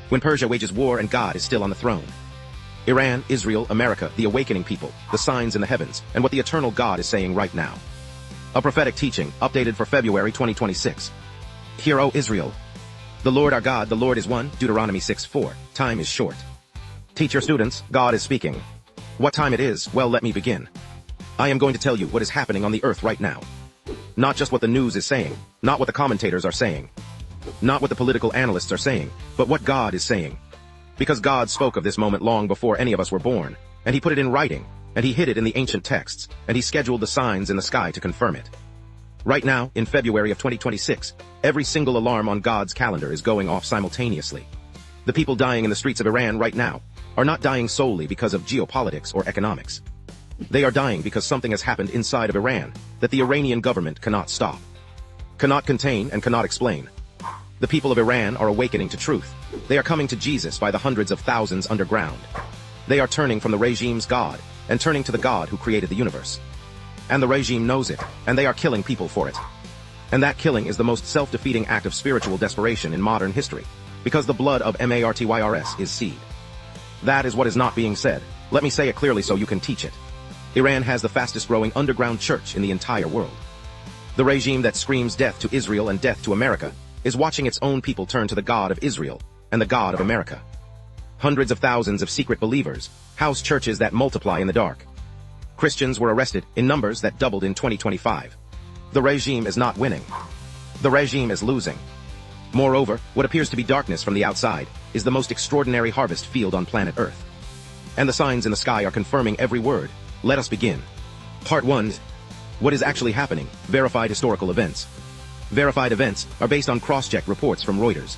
when Persia wages war and God is still on the throne. Iran, Israel, America, the awakening people, the signs in the heavens, and what the eternal God is saying right now. A prophetic teaching, updated for February 2026. Hear, O Israel. The Lord our God, the Lord is one, Deuteronomy 6:4. Time is short. Teach your students, God is speaking. What time it is, well, let me begin. I am going to tell you what is happening on the earth right now. Not just what the news is saying, not what the commentators are saying, not what the political analysts are saying, but what God is saying. Because God spoke of this moment long before any of us were born, and he put it in writing, and he hid it in the ancient texts, and he scheduled the signs in the sky to confirm it. Right now, in February of 2026, every single alarm on God's calendar is going off simultaneously. The people dying in the streets of Iran right now are not dying solely because of geopolitics or economics. They are dying because something has happened inside of Iran that the Iranian government cannot stop, cannot contain, and cannot explain. The people of Iran are awakening to truth. They are coming to Jesus by the hundreds of thousands underground. They are turning from the regime's God and turning to the God who created the universe. And the regime knows it, and they are killing people for it. And that killing is the most self-defeating act of spiritual desperation in modern history, because the blood of martyrs is seed. That is what is not being said. Let me say it clearly so you can teach it. Iran has the fastest-growing underground church in the entire world. The regime that screams death to Israel and death to America is watching its own people turn to the God of Israel and the God of America. Hundreds of thousands of secret believers, house churches that multiply in the dark. Christians were arrested in numbers that doubled in 2025. The regime is not winning. The regime is losing. Moreover, what appears to be darkness from the outside is the most extraordinary harvest field on planet Earth. And the signs in the sky are confirming every word. Let us begin. Part 1. What is actually happening? Verified historical events. Verified events are based on cross-checked reports from Reuters,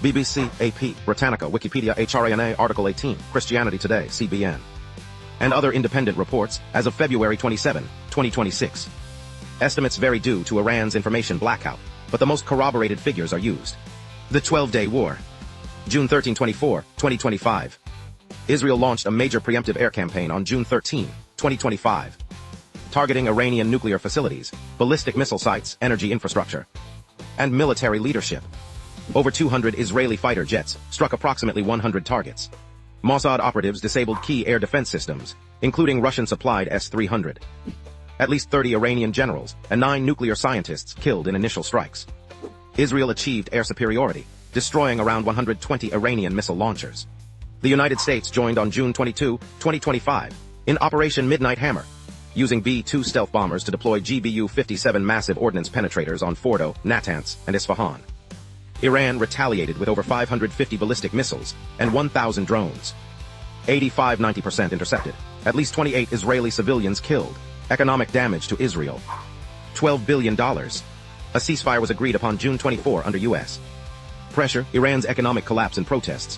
BBC, AP, Britannica, Wikipedia, HRANA, Article 18, Christianity Today, CBN, and other independent reports as of February 27, 2026. Estimates vary due to Iran's information blackout, but the most corroborated figures are used. The 12-Day War. June 13, 2025. Israel launched a major preemptive air campaign on June 13, 2025. Targeting Iranian nuclear facilities, ballistic missile sites, energy infrastructure, and military leadership. Over 200 Israeli fighter jets struck approximately 100 targets. Mossad operatives disabled key air defense systems, including Russian-supplied S-300. At least 30 Iranian generals and 9 nuclear scientists killed in initial strikes. Israel achieved air superiority, destroying around 120 Iranian missile launchers. The United States joined on June 22, 2025, in Operation Midnight Hammer, using B-2 stealth bombers to deploy GBU-57 massive ordnance penetrators on Fordo, Natanz, and Isfahan. Iran retaliated with over 550 ballistic missiles and 1,000 drones. 85–90% intercepted. At least 28 Israeli civilians killed. Economic damage to Israel. $12 billion. A ceasefire was agreed upon June 24 under U.S. pressure. Iran's economic collapse and protests.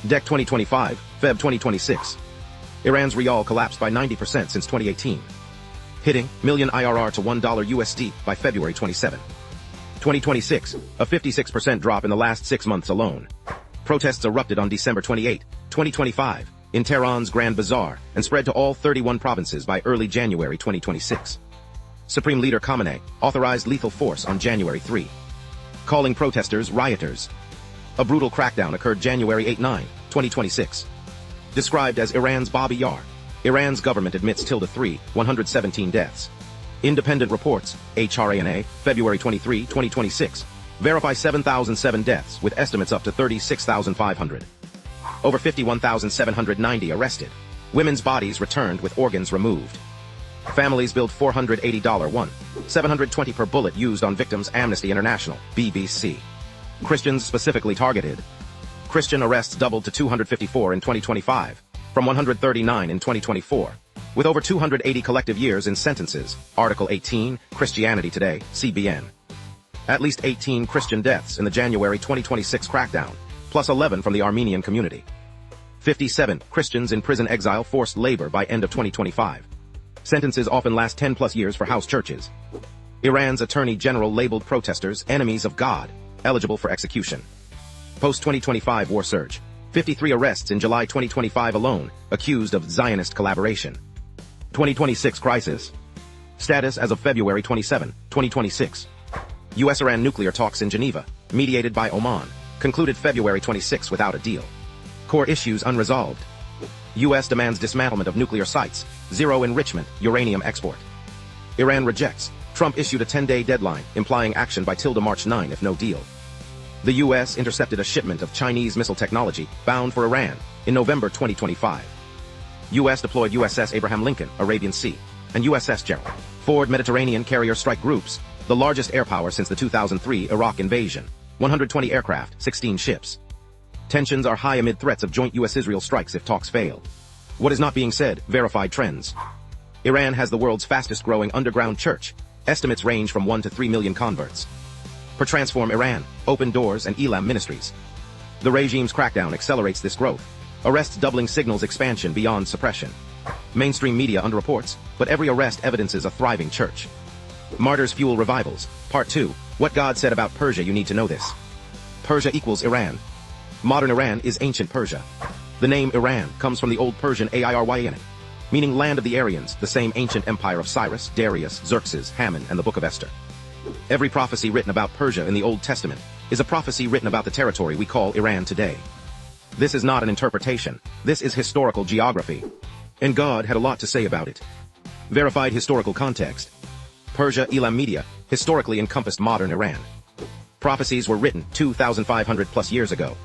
DEC 2025, Feb 2026. Iran's rial collapsed by 90% since 2018. Hitting million IRR to $1 USD by February 27. 2026, a 56% drop in the last 6 months alone. Protests erupted on December 28, 2025, in Tehran's Grand Bazaar and spread to all 31 provinces by early January 2026. Supreme Leader Khamenei authorized lethal force on January 3, calling protesters rioters. A brutal crackdown occurred January 8–9, 2026. Described as Iran's Babi Yar, Iran's government admits ~3, 117 deaths. Independent reports, HRANA, February 23, 2026, verify 7,007 deaths with estimates up to 36,500. Over 51,790 arrested. Women's bodies returned with organs removed. Families billed $480 one, $720 per bullet used on victims. Amnesty International, BBC. Christians specifically targeted. Christian arrests doubled to 254 in 2025, from 139 in 2024, with over 280 collective years in sentences. Article 18, Christianity Today, CBN. At least 18 Christian deaths in the January 2026 crackdown, plus 11 from the Armenian community. 57 Christians in prison exile, forced labor by end of 2025. Sentences often last 10+ years for house churches. Iran's attorney general labeled protesters enemies of God, eligible for execution. Post-2025 war surge. 53 arrests in July 2025 alone, accused of Zionist collaboration. 2026 crisis. Status as of February 27, 2026. U.S.-Iran nuclear talks in Geneva, mediated by Oman, concluded February 26 without a deal. Core issues unresolved. U.S. demands dismantlement of nuclear sites, zero enrichment, uranium export. Iran rejects. Trump issued a 10-day deadline, implying action by till March 9 if no deal. The U.S. intercepted a shipment of Chinese missile technology bound for Iran in November 2025. U.S. deployed USS Abraham Lincoln, Arabian Sea, and USS Gerald Ford Mediterranean carrier strike groups, the largest air power since the 2003 Iraq invasion. 120 aircraft, 16 ships. Tensions are high amid threats of joint U.S.-Israel strikes if talks fail. What is not being said, verified trends. Iran has the world's fastest-growing underground church. Estimates range from 1 to 3 million converts. Per Transform Iran, Open Doors and Elam Ministries. The regime's crackdown accelerates this growth. Arrests doubling signals expansion beyond suppression. Mainstream media underreports, but every arrest evidences a thriving church. Martyrs fuel revivals. Part 2. What God said about Persia. You need to know this. Persia equals Iran. Modern Iran is ancient Persia. The name Iran comes from the Old Persian Iryn, meaning land of the Aryans, the same ancient empire of Cyrus, Darius, Xerxes, Hammon, and the Book of Esther. Every prophecy written about Persia in the Old Testament is a prophecy written about the territory we call Iran today. This is not an interpretation. This is historical geography. And God had a lot to say about it. Verified historical context. Persia, Elam media, historically encompassed modern Iran. Prophecies were written 2,500 plus years ago.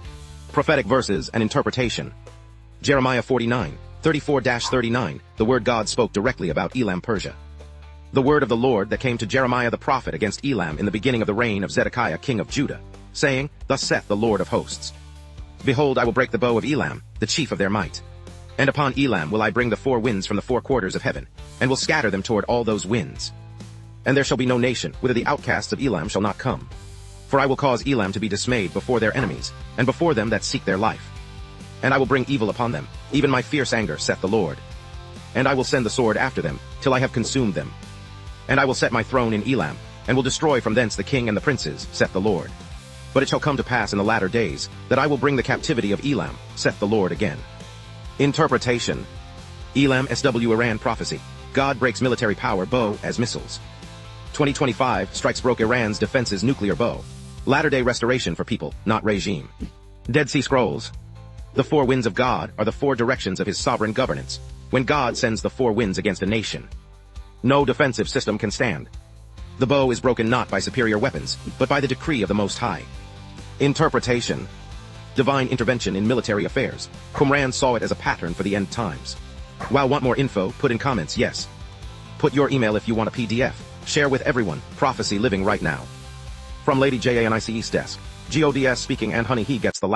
Prophetic verses and interpretation. Jeremiah 49, 34-39, the word God spoke directly about Elam, Persia. The word of the Lord that came to Jeremiah the prophet against Elam in the beginning of the reign of Zedekiah king of Judah, saying, Thus saith the Lord of hosts. Behold, I will break the bow of Elam, the chief of their might. And upon Elam will I bring the four winds from the four quarters of heaven, and will scatter them toward all those winds. And there shall be no nation, whither the outcasts of Elam shall not come. For I will cause Elam to be dismayed before their enemies, and before them that seek their life. And I will bring evil upon them, even my fierce anger, saith the Lord. And I will send the sword after them, till I have consumed them. And I will set my throne in Elam, and will destroy from thence the king and the princes, saith the Lord. But it shall come to pass in the latter days, that I will bring the captivity of Elam, saith the Lord again. Interpretation. Elam SW Iran prophecy. God breaks military power bow as missiles. 2025 strikes broke Iran's defenses nuclear bow. Latter-day restoration for people, not regime. Dead Sea Scrolls. The four winds of God are the four directions of his sovereign governance, when God sends the four winds against a nation. No defensive system can stand. The bow is broken not by superior weapons, but by the decree of the Most High. Interpretation. Divine intervention in military affairs. Qumran saw it as a pattern for the end times. Wow, want more info? Put in comments yes. Put your email if you want a PDF. Share with everyone. Prophecy living right now. From Lady JANICE's desk. GODS speaking and honey he gets the